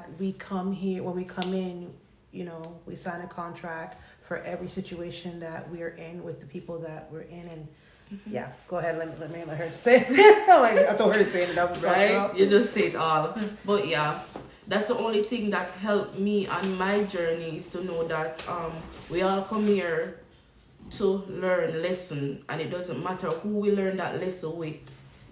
that we come here, when we come in, you know, we sign a contract for every situation that we are in with the people that we're in. And yeah, go ahead, let her say it. Like, I told her to say it, that was right? You just say it all. But yeah, that's the only thing that helped me on my journey, is to know that we all come here to learn lesson, and it doesn't matter who we learn that lesson with.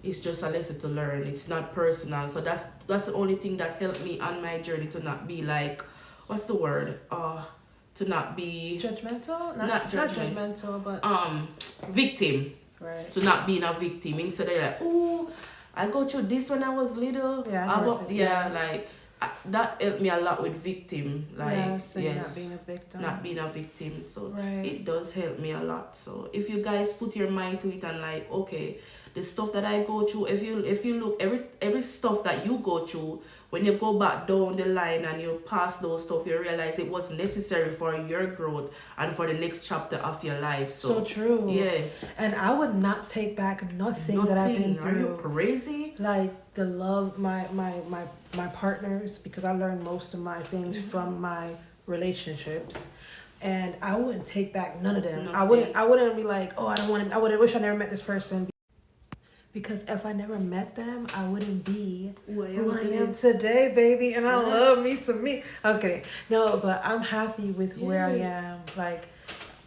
It's just a lesson to learn. It's not personal. So that's the only thing that helped me on my journey, to not be like, what's the word? To not be judgmental. Not judgmental, but victim. right. To not being a victim, instead of like, oh, I go through this when I was little. Yeah, like that helped me a lot with victim. Like, yeah, so yes, not being a victim. not being a victim. So right. it does help me a lot. So if you guys put your mind to it and like, okay, the stuff that I go through, if you look, every stuff that you go through, when you go back down the line and you pass those stuff, you realize it was necessary for your growth and for the next chapter of your life. So true. Yeah. And I would not take back nothing that I've been through. Are you crazy? Like the love, my partners, because I learned most of my things from my relationships. And I wouldn't take back none of them. I wouldn't be like, oh, I would wish I never met this person. Because if I never met them, I wouldn't be who I am today, baby. And I love me some me. I was kidding. No, but I'm happy with where I am. Like,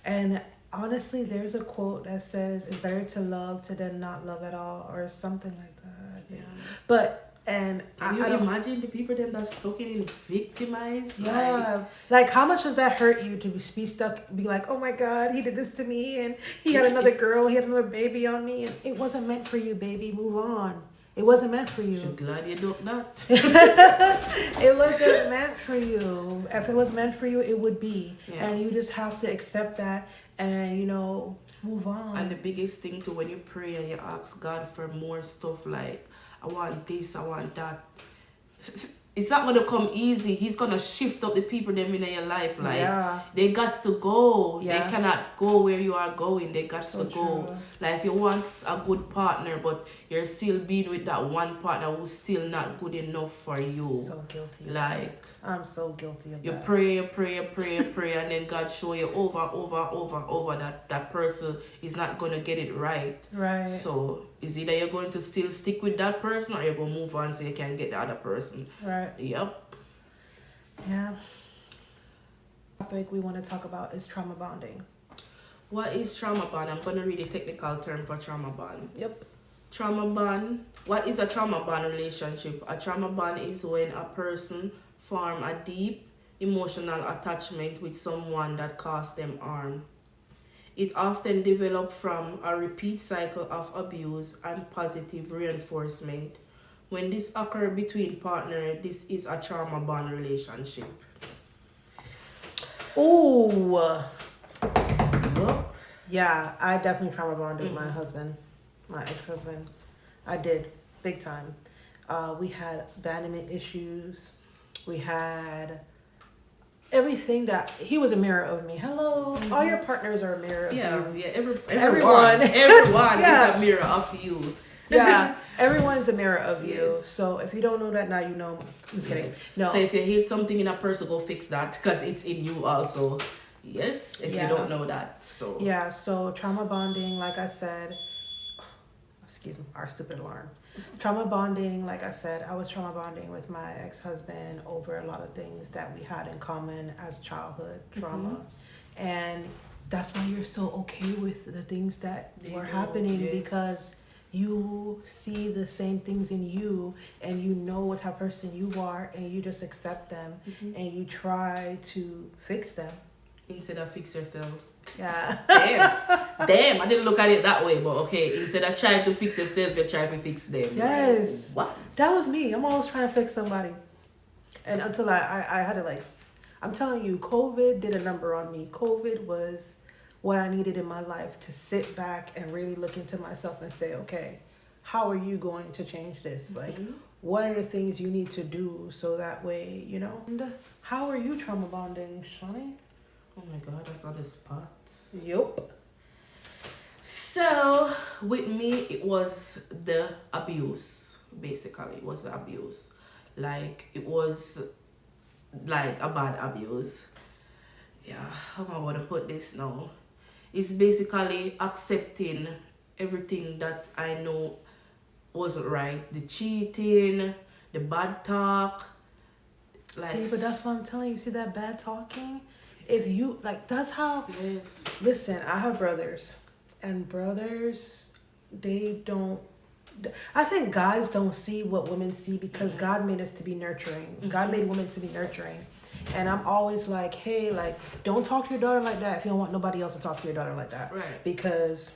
and honestly, there's a quote that says, it's better to love to than not love at all, or something like that, I think. Yeah. But, and I don't imagine the people them that's stuck in victimized. Yeah. Like how much does that hurt you to be stuck, be like, oh my God, he did this to me, and he had another girl, he had another baby on me, and it wasn't meant for you, baby. Move on. It wasn't meant for you. I'm glad you don't not. It wasn't meant for you. If it was meant for you, it would be. Yeah. And you just have to accept that and, you know, move on. And the biggest thing too, when you pray and you ask God for more stuff, like, I want this, I want that. It's not gonna come easy. He's gonna shift up the people them in your life. Like they got to go. Yeah. They cannot go where you are going. They got to go. True. Like you want a good partner, but you're still being with that one partner who's still not good enough for you. So guilty. Like I'm so guilty of that. You pray, and then God show you over that person is not gonna get it right. Right. So is either you're going to still stick with that person, or you're gonna move on so you can get the other person. Right. Yep. Yeah. The topic we want to talk about is trauma bonding. What is trauma bond? I'm gonna read the technical term for trauma bond. Yep. Trauma bond. What is a trauma bond relationship? A trauma bond is when a person form a deep emotional attachment with someone that caused them harm. It often develops from a repeat cycle of abuse and positive reinforcement. When this occurs between partners, this is a trauma bond relationship. Oh. Yeah, I definitely trauma bonded with my husband, my ex-husband. I did, big time. We had abandonment issues. We had everything that he was a mirror of me. Hello, all your partners are a mirror of you. Yeah, everyone is a mirror of you. Yeah, everyone's a mirror of you. Yes. So if you don't know that now, you know. I'm just kidding. No. So if you hate something in a person, go fix that, because it's in you also. Yes, if you don't know that. So yeah, so trauma bonding, like I said, excuse me, our stupid alarm. Trauma bonding, like I said, I was trauma bonding with my ex-husband over a lot of things that we had in common as childhood trauma. And that's why you're so okay with the things that were happening, because you see the same things in you, and you know what type of person you are, and you just accept them, and you try to fix them. Instead of fix yourself. Yeah. Damn, I didn't look at it that way, but okay. Instead of trying to fix yourself, you try to fix them. Yes. What? That was me. I'm always trying to fix somebody. And until I had to, like, I'm telling you, COVID did a number on me. COVID was what I needed in my life, to sit back and really look into myself and say, okay, how are you going to change this? Like, what are the things you need to do so that way, you know? And how are you trauma bonding, Shani? Oh my God, that's on the spot. Yup. So, with me, it was the abuse. Basically, it was the abuse. Like, it was like a bad abuse. Yeah, how am I going to put this now? It's basically accepting everything that I know wasn't right. The cheating, the bad talk. Like, see, but that's what I'm telling you. See that bad talking? If you, like, that's how, yes. listen, I have brothers. And brothers, they don't, I think guys don't see what women see because God made us to be nurturing. God made women to be nurturing. And I'm always like, hey, like, don't talk to your daughter like that if you don't want nobody else to talk to your daughter like that. Right. Because,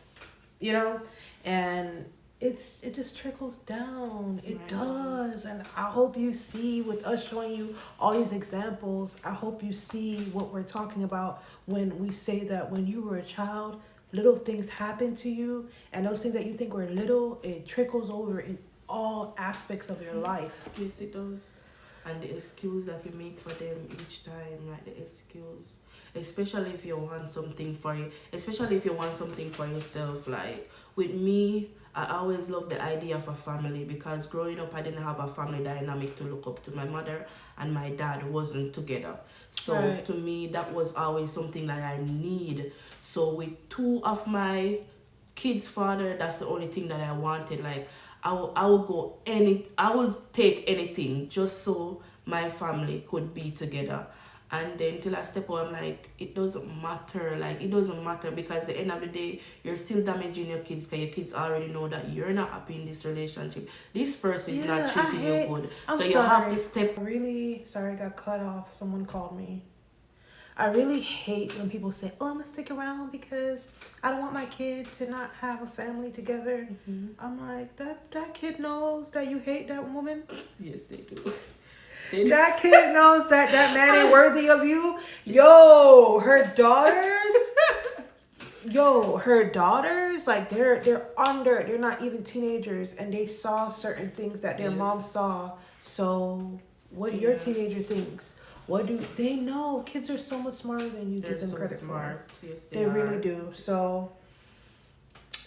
you know, and it just trickles down. It Right. does. And I hope you see, with us showing you all these examples, I hope you see what we're talking about when we say that when you were a child, little things happen to you, and those things that you think were little, it trickles over in all aspects of your life. Yes, it does. And the excuse that you make for them each time, like the excuse, especially if you want something for you, especially if you want something for yourself. Like with me, I always loved the idea of a family because growing up, I didn't have a family dynamic to look up to. My mother and my dad wasn't together. So Right. to me, that was always something that I need. So with two of my kids' father, that's the only thing that I wanted. Like I will take anything just so my family could be together. And then till I step out, I'm like, it doesn't matter. Like, it doesn't matter because at the end of the day, you're still damaging your kids because your kids already know that you're not happy in this relationship. This person is not treating you good. I'm so sorry. you have to step. Really sorry, I got cut off. Someone called me. I really hate when people say, oh, I'm going to stick around because I don't want my kid to not have a family together. I'm like, that kid knows that you hate that woman. Yes, they do. That kid knows that man ain't worthy of you. Yo, her daughters, like they're not even teenagers, and they saw certain things that their mom saw. So what your teenager thinks, what do they know? Kids are so much smarter than you give them credit for. Yes, They really do. So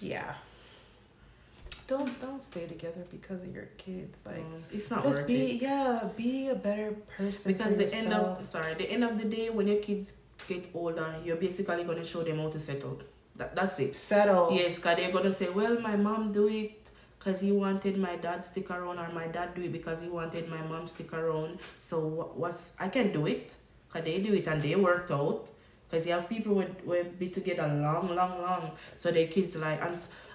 yeah. Don't stay together because of your kids. Like it's not just worth be it. be a better person. Because for yourself. the end of the day, when your kids get older, you're basically gonna show them how to settle. That's it. Settle. Yes, cause they're gonna say, well, my mom do it because he wanted my dad stick around, or my dad do it because he wanted my mom stick around. So I can do it, cause they do it and they worked out. Because you have people will be together long. So their kids like,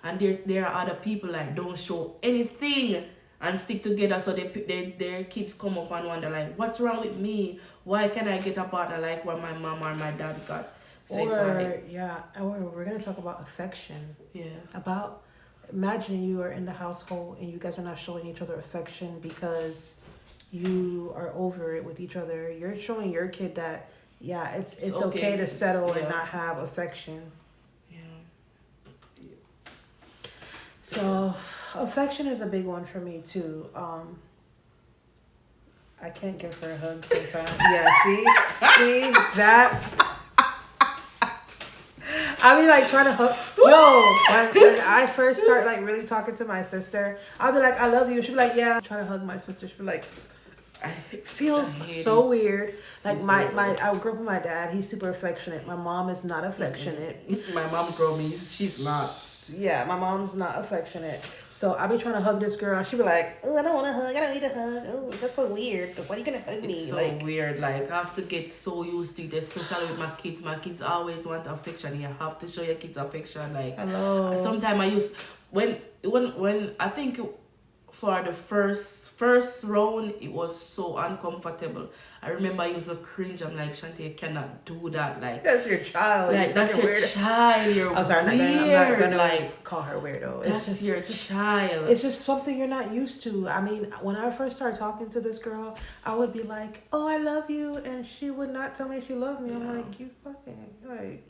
and there are other people like don't show anything and stick together. So their kids come up and wonder like, what's wrong with me? Why can't I get a partner like what my mom or my dad got? So We're gonna talk about affection. Yeah. About imagine you are in the household and you guys are not showing each other affection because you are over it with each other. You're showing your kid that. Yeah, it's okay to settle and not have affection. Yeah. So, affection is a big one for me too. I can't give her a hug sometimes. Yeah, see that. I be like trying to hug. No, when I first start like really talking to my sister, I'll be like, I love you. She'll be like, yeah. I'm trying to hug my sister. She'll be like. It feels so weird. Like I grew up with my dad. He's super affectionate. My mom is not affectionate. My mom grew me. She's not. Yeah, my mom's not affectionate. So I be trying to hug this girl. And she be like, oh, I don't want to hug. I don't need a hug. Oh, that's so weird. Why are you going to hug me? It's so weird. Like, I have to get so used to it, especially with my kids. My kids always want affection. You have to show your kids affection. Like, hello. Sometimes I used... When I think... For the first round, it was so uncomfortable. I remember I used to cringe. I'm like, Shanti, you cannot do that. Like that's your child. Like that's your child. You're I'm sorry, weird. I'm not gonna like call her weirdo. That's just your child. It's just something you're not used to. I mean, when I first started talking to this girl, I would be like, "Oh, I love you," and she would not tell me she loved me. I'm like, "You fucking like."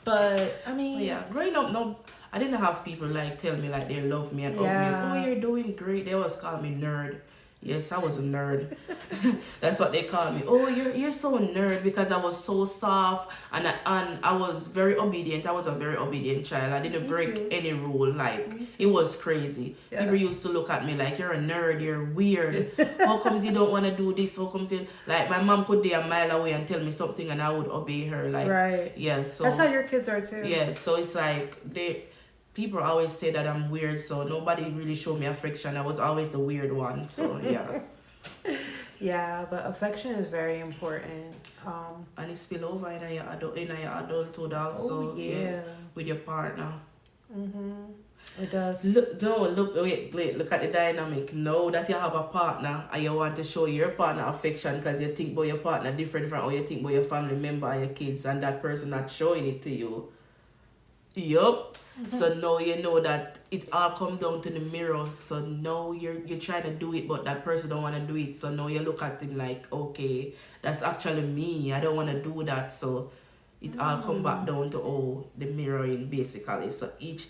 But I mean, growing up, no. I didn't have people like tell me like they love me and hug me. Oh, you're doing great. They always call me nerd. Yes, I was a nerd. That's what they called me. Oh, you're so nerd because I was so soft and I was very obedient. I was a very obedient child. I didn't break any rule. Like it was crazy. Yeah. People used to look at me like you're a nerd. You're weird. How comes you don't want to do this? How comes you like my mom could be a mile away and tell me something and I would obey her. Like Right. yeah. So That's how your kids are too. yeah. So it's like people always say that I'm weird, so nobody really showed me affection. I was always the weird one. So yeah. Yeah, but affection is very important. And it spill over in your adulthood also. Oh yeah. With your partner. It does. Look at the dynamic. Know that you have a partner and you want to show your partner affection because you think about your partner different from how you think about your family member and your kids, and that person not showing it to you. Yup. So now you know that it all come down to the mirror. So now you're trying to do it, but that person don't want to do it. So now you look at him like, okay, that's actually me. I don't want to do that. So it all come back down to the mirroring basically. So each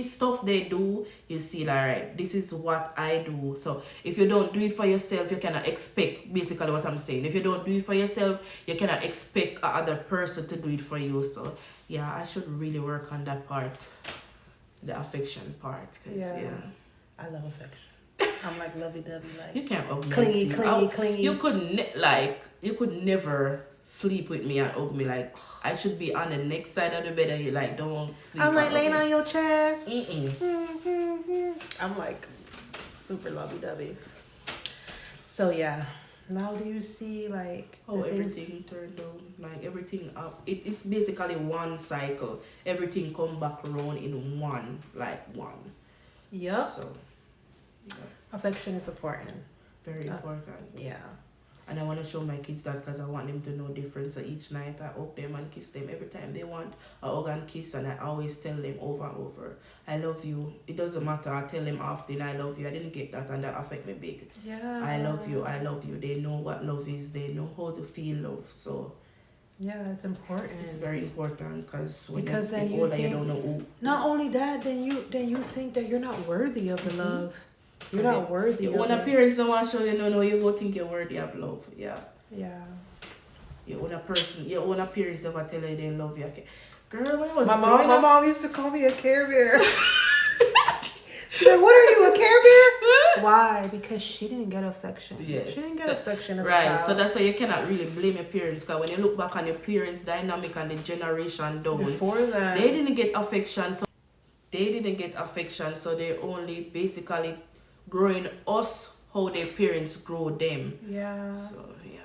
stuff they do, you see like, right, this is what I do. So if you don't do it for yourself, you cannot expect basically what I'm saying. If you don't do it for yourself, you cannot expect a other person to do it for you. So yeah, I should really work on that part, the affection part. Yeah. I love affection. I'm like lovey-dovey, like You can't hug me. clingy. You could never sleep with me and hug me. Like I should be on the next side of the bed and you like don't sleep. I'm like and laying hug on your chest. me. I'm like super lovey-dovey. So yeah. Now do you see like Oh, everything turned on, like everything up. It's basically one cycle. Everything come back around in one. Yep. So, yeah, Affection is important. very important. Yeah. And I want to show my kids that because I want them to know difference. So each night I hug them and kiss them. Every time they want a hug and kiss, and I always tell them over and over, I love you. It doesn't matter. I tell them often, I love you. I didn't get that and that affect me big. Yeah. I love you. I love you. They know what love is. They know how to feel love. So yeah, it's important. it's very important because when Because you then get you older, you think- don't know who. Not only that, then you think that you're not worthy of the love. You're not worthy of When it. parents don't want to show you no, you go think you're worthy of love. Yeah. Yeah. Your own parents ever tell you they love you. Okay. Girl, when I was My growing up, mom used to call me a Care Bear. She's like, what are you, a Care Bear? Why? Because she didn't get affection. Yes. She didn't get affection as a right, child. so that's why you cannot really blame your parents, because when you look back on your parents' dynamic and the generation down, Before that, they didn't get affection, so they only basically growing us how their parents grow them. yeah. So yeah,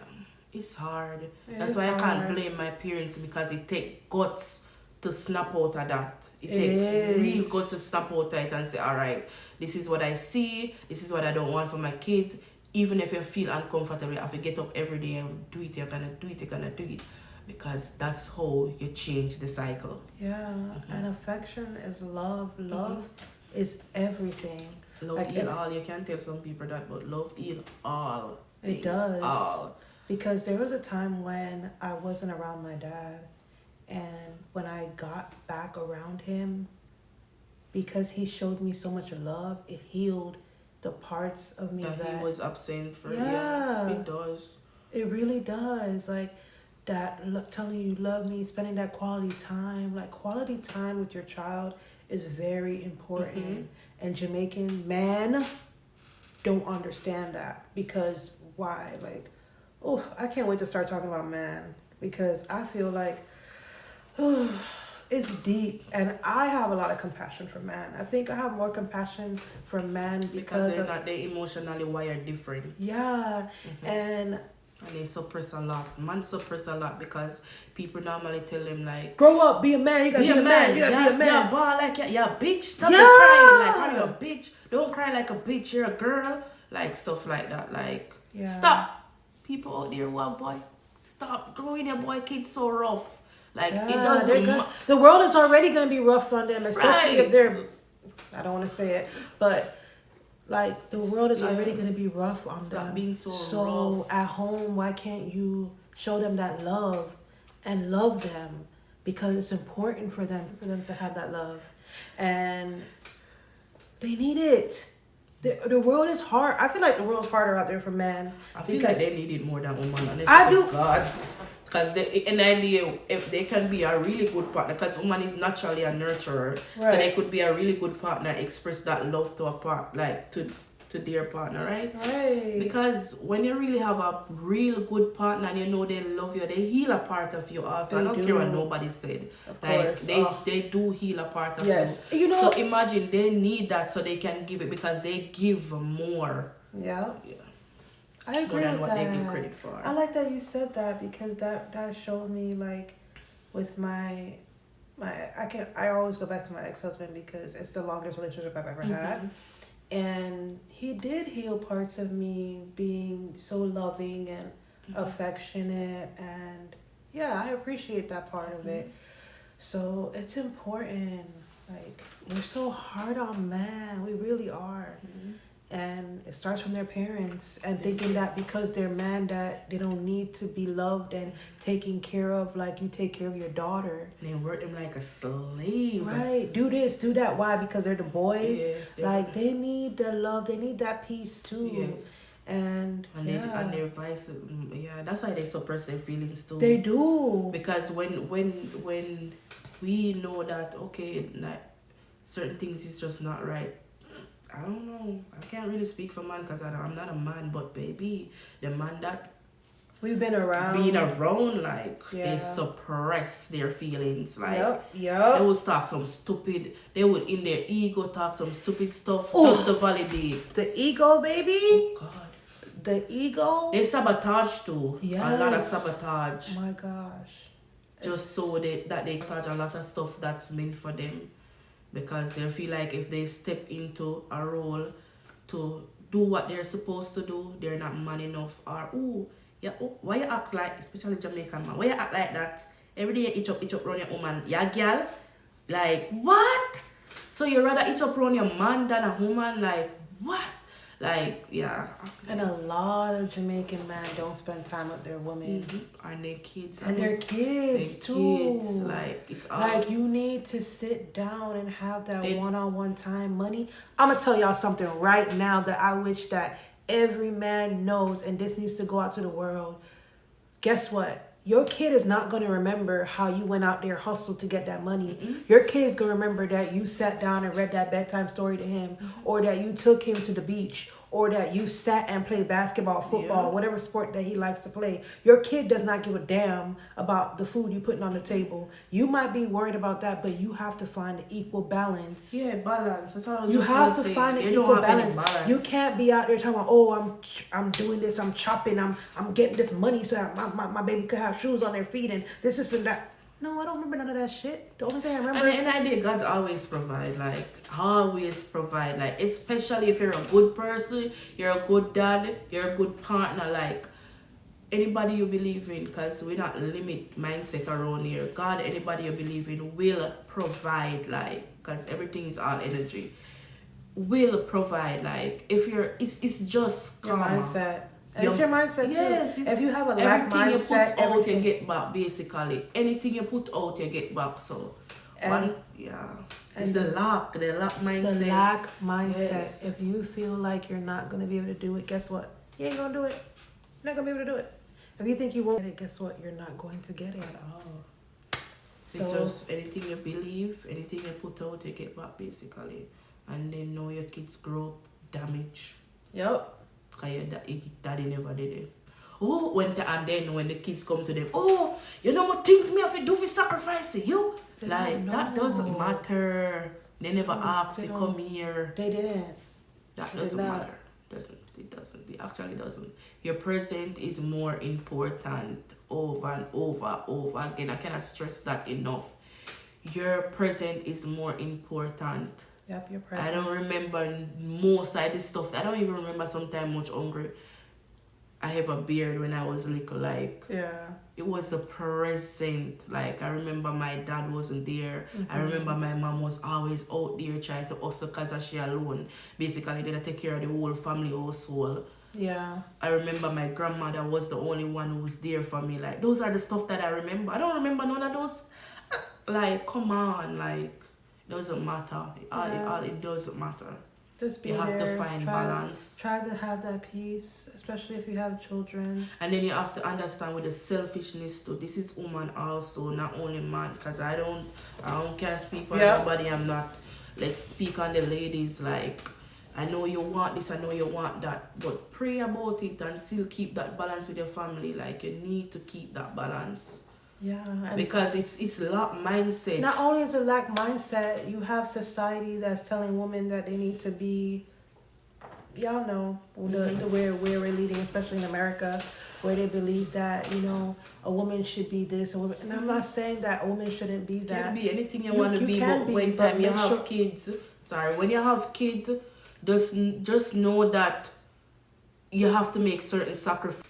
it's hard. It That's is why I can't hard. blame my parents, because it takes guts to snap out of that. It It takes is. real guts to snap out of it and say, all right, this is what I see, this is what I don't want for my kids. Even if you feel uncomfortable, you have to get up every day and do it. You're gonna do it, because that's how you change the cycle. Yeah. And affection is love. Love is everything. Love Like heal if- all. You can't tell some people that, but love heal all. It things. does. All. Because there was a time when I wasn't around my dad, and when I got back around him, because he showed me so much love, it healed the parts of me That that he was absent for. Yeah. It does. it really does. Like that, telling you love me, spending that quality time. Like quality time with your child is very important. And Jamaican men don't understand that, because why? Like, oh, I can't wait to start talking about man, because I feel like it's deep, and I have a lot of compassion for man. I think I have more compassion for man because of, they emotionally wired different. yeah, and they suppress a lot. Man suppress a lot because people normally tell them like, grow up, be a man. You gotta be a man. You gotta be a man. Yeah, ball like yeah, bitch. Stop Yeah. crying. Like, are you a bitch? Don't cry like a bitch. You're a girl. Like stuff like that. Like, Yeah. stop. People out there, what boy? Stop growing your boy kids so rough. Like it Yeah, doesn't. the world is already gonna be rough on them, especially Right. if they're. I don't want to say it, but like the world is Yeah. already gonna be rough on Stop them. being so rough. At home, why can't you show them that love and love them? Because it's important for them to have that love, and they need it. The world is hard. I feel like the world's harder out there for men. I feel because like they need it more than women. Honestly, I do. God. Because an idea, if they can be a really good partner, because woman is naturally a nurturer, Right. so they could be a really good partner, express that love to a part, like to their partner, right? Right. Because when you really have a real good partner and you know they love you, they heal a part of you also. I They don't do. care what nobody said. Of Like course. they do heal a part of Yes. you. You know. So imagine they need that so they can give it because they give more. Yeah. Yeah. I agree More than with what that. they give credit for. I like that you said that because that showed me like with my I always go back to my ex-husband because it's the longest relationship I've ever had. And he did heal parts of me being so loving and affectionate, and yeah, I appreciate that part of it. So it's important. Like, we're so hard on men. We really are. And it starts from their parents and thinking that because they're men that they don't need to be loved and taken care of like you take care of your daughter. And they work them like a slave. Right. Do this, do that. Why? Because they're the boys. Yeah, Like, they need the love. They need that peace too. Yes. And And their vice, that's why they suppress their feelings too. they do. Because when we know that, okay, like certain things is just not right. I don't know. I can't really speak for man because I'm not a man, but baby, the man that We've been around. being around, like, Yeah. they suppress their feelings. Like, they Yep. would talk some stupid, they would in their ego talk some stupid stuff Ooh. just to validate. The ego, baby. Oh, God. The ego. They sabotage too. A lot of Yes. sabotage. Oh my gosh. Just so that they touch a lot of stuff that's meant for them. Because they feel like if they step into a role to do what they're supposed to do, they're not man enough. Or, why you act like, especially Jamaican man, why you act like that? Every day you itch up around your woman. Yeah, girl? Like, what? So you rather itch up around your man than a woman? Like, what? Like, yeah. And a lot of Jamaican men don't spend time with their women. And their kids. And their kids too. Kids, like, it's all. Like, you need to sit down and have that one-on-one time. Money. I'm gonna tell y'all something right now that I wish that every man knows, and this needs to go out to the world. Guess what? Your kid is not going to remember how you went out there, hustled to get that money. Your kid is going to remember that you sat down and read that bedtime story to him, or that you took him to the beach, or that you sat and played basketball, football, whatever sport that he likes to play. Your kid does not give a damn about the food you're putting on the table. You might be worried about that, but you have to find an equal balance. Yeah, balance. That's all I was You just have gonna to say. find an They don't equal have any balance. balance. You can't be out there talking about, oh, I'm doing this, I'm chopping, I'm getting this money so that my baby could have shoes on their feet and this and that. No, I don't remember none of that shit. The only thing I remember. And idea, God always provide, like, always provide, like, especially if you're a good person, you're a good dad, you're a good partner, like, anybody you believe in, because we not limit mindset around here. God, anybody you believe in will provide, like, because everything is all energy. Will provide, like, if you're, it's just your karma. mindset. And it's your mindset Yes, too. it's If you have a lack everything mindset, you put out, everything. you get back. Basically, anything you put out, you get back. So, And- it's the lack mindset. The lack mindset. Yes. If you feel like you're not gonna be able to do it, guess what? You ain't gonna do it. You're not gonna be able to do it. If you think you won't get it, guess what? You're not going to get it at all. It's So just anything you believe, anything you put out, you get back basically. And then know your kids grow up damaged. yep. Because your daddy never did it. Oh, and then when the kids come to them, oh, you know what things me have to do for sacrificing you? They Like, don't that know. doesn't matter. They never ask they to don't. come here. They didn't. That They doesn't did not. matter. It doesn't. It actually doesn't. Your present is more important over and over again. I cannot stress that enough. Your present is more important. Yep, your presence. I don't remember most of this stuff. I don't even remember sometimes much hungry. I have a beard when I was little, like, Yeah. it was a present. Like, I remember my dad wasn't there. I remember my mom was always out there trying to hustle because she alone. Basically, they take care of the whole family household. Yeah. I remember my grandmother was the only one who was there for me. Like, those are the stuff that I remember. I don't remember none of those. Like, come on, like, doesn't matter. It doesn't matter. Just be You have there. to find balance. Try to have that peace, especially if you have children. And then you have to understand with the selfishness too. This is woman also, not only man. Because I don't care speak for nobody. I'm not. Let's speak on the ladies. Like, I know you want this, I know you want that. But pray about it and still keep that balance with your family. Like, you need to keep that balance. Yeah. Because it's lack mindset. Not only is it lack mindset, you have society that's telling women that they need to be, y'all know, where we're leading, especially in America, where they believe that, you know, a woman should be this, a woman, and I'm not saying that a woman shouldn't be that. You can be anything you want to be, but when time you have kids, when you have kids, just know that you have to make certain sacrifices.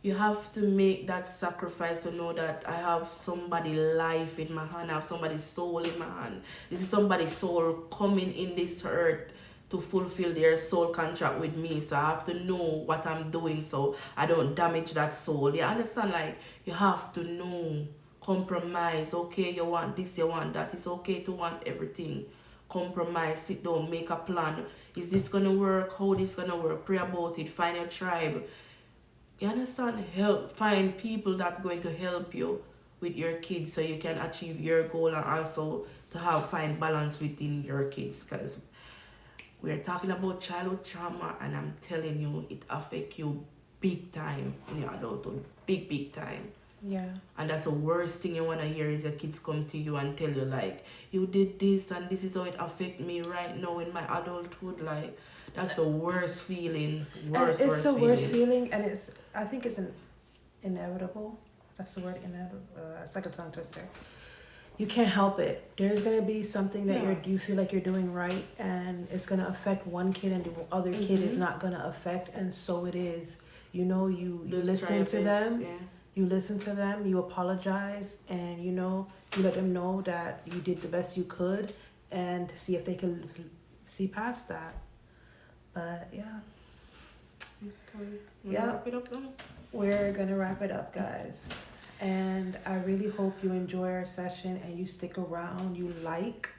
You have to make that sacrifice to know that I have somebody's life in my hand, I have somebody's soul in my hand. This is somebody's soul coming in this earth to fulfill their soul contract with me. So I have to know what I'm doing so I don't damage that soul. You understand? Like, you have to know, compromise. Okay, you want this, you want that. It's okay to want everything. Compromise, sit down, make a plan. Is this gonna work? How this gonna work? Pray about it, find your tribe. You understand? Find people that are going to help you with your kids so you can achieve your goal, and also to find balance within your kids. Because we're talking about childhood trauma, and I'm telling you, it affects you big time in your adulthood. Big time. Yeah. And that's the worst thing you want to hear is your kids come to you and tell you, like, you did this and this is how it affects me right now in my adulthood. Like, that's the worst feeling. Worst feeling. And I think it's inevitable. That's the word, inevitable. It's like a tongue twister. You can't help it. There's going to be something that you feel like you're doing right, and it's going to affect one kid and the other kid is not going to affect, and so it is. You know, you listen to them. Yeah. You listen to them, you apologize, and, you know, you let them know that you did the best you could, and see if they can see past that. But, yeah. Wrap it up now? We're going to wrap it up, guys. And I really hope you enjoy our session and you stick around, you like,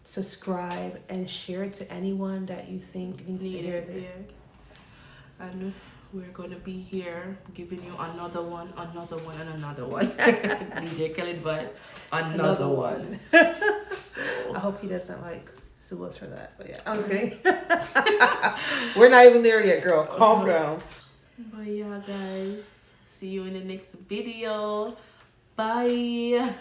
subscribe, and share it to anyone that you think needs to hear this. Yeah. And we're going to be here giving you another one, and another one. DJ Kelly advice, another one. So I hope he doesn't sue us for that. But yeah, I was kidding. We're not even there yet, girl. Calm down. But yeah, guys, see you in the next video. Bye.